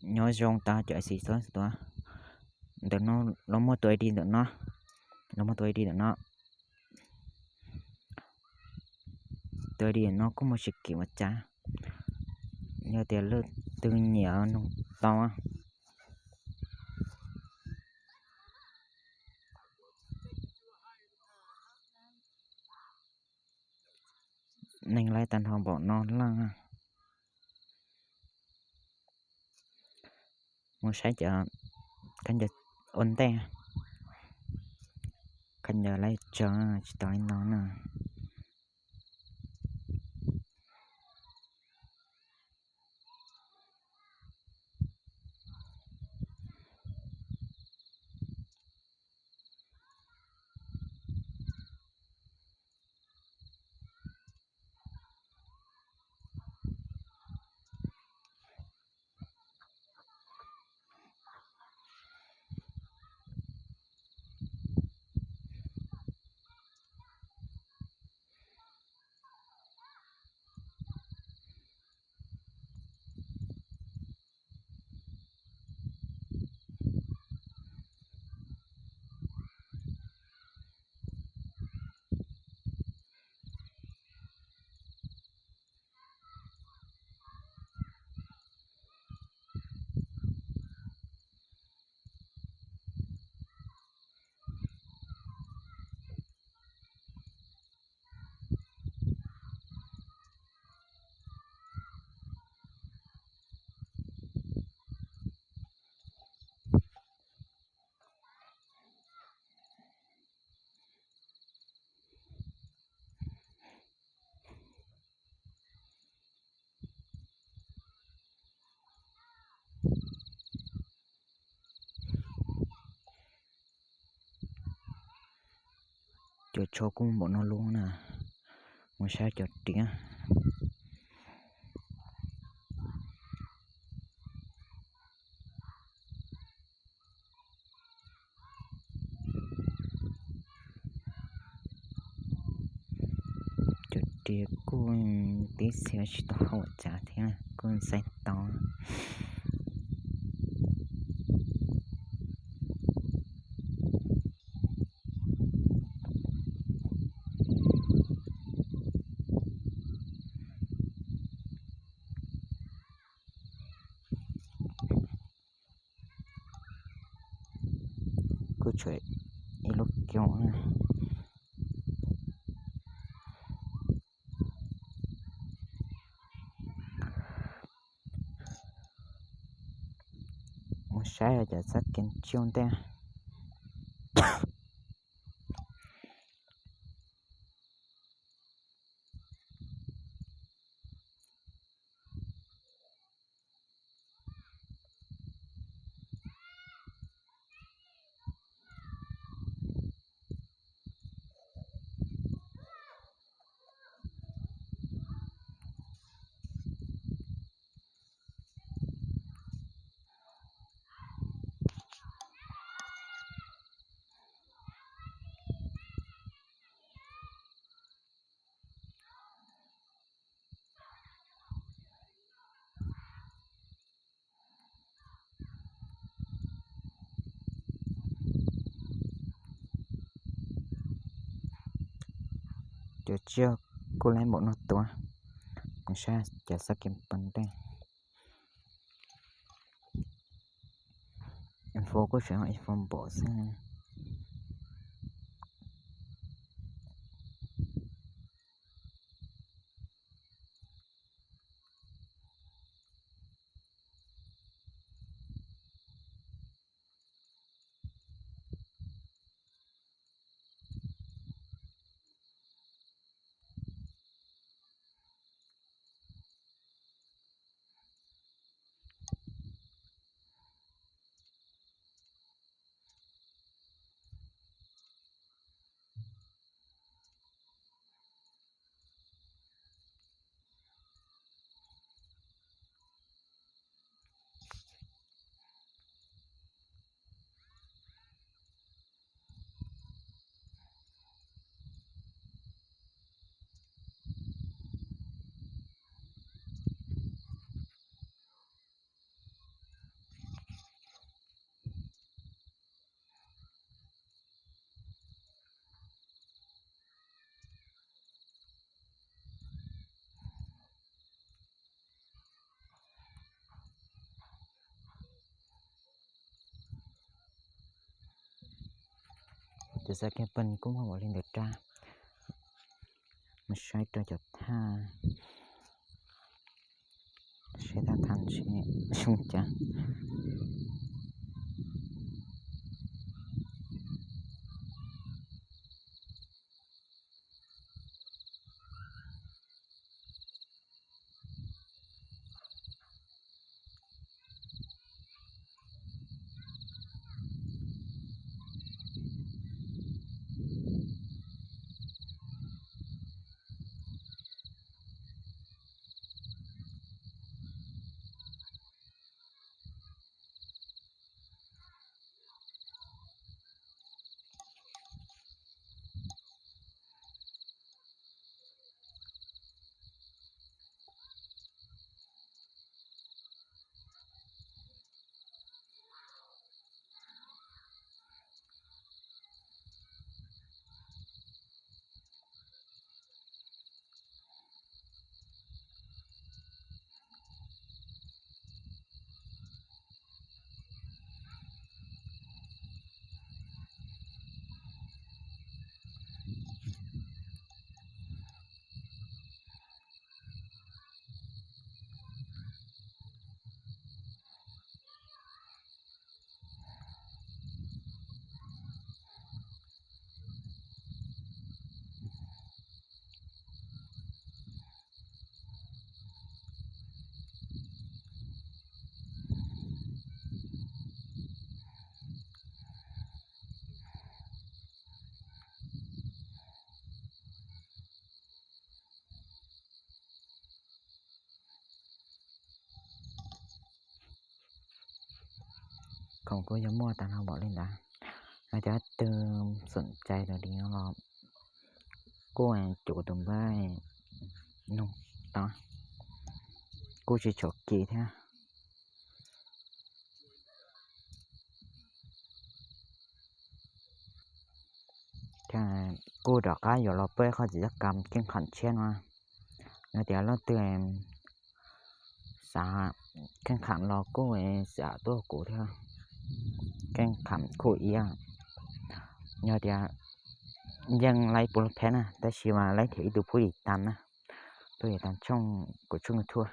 nhớ rong ta chạy xì xóa tao để nó mất tuổi đi được nó mất tuổi đi được nó tuổi đi nó có một sự kiện mà cha nhớ tiền lướt từ nhớ nó to á nên lại tàn hồn bỏ non lăng một sai chợ canh giờ ổn te canh giờ lại chờ tới nó nè cho cũng bọn nó luôn nè một sai cho tiếng cho tiếng con tí xíu chỉ tao hậu trả thế con sai to cứ chuyện lúc kiểu một sai là chắc kiến chiôn te cho chưa cô lấy một nó to một sai chả sao kiếm bằng đây info có chuyện info bộ sang từ xa cái bên cũng không bỏ lên được ra mình xoay cho chợt tha sẽ ta thành sẽ sung chả không có giống mua tao không bỏ lên đã người ta từ sẵn chạy rồi đi nó cô ăn chỗ tầm bay nung đó cô chỉ chọn kỳ thế cái cô đọc cái giờ nó bơi khó chỉ cầm cái khăn chen mà người ta nó từ em xả cái khăn nó cô ấy xả tôi cổ theo cái khăn cô ý à nhờ thì dân lấy bộ phép à ta chỉ mà lấy thì từ phụ tạm à tôi tạm trong của chung thua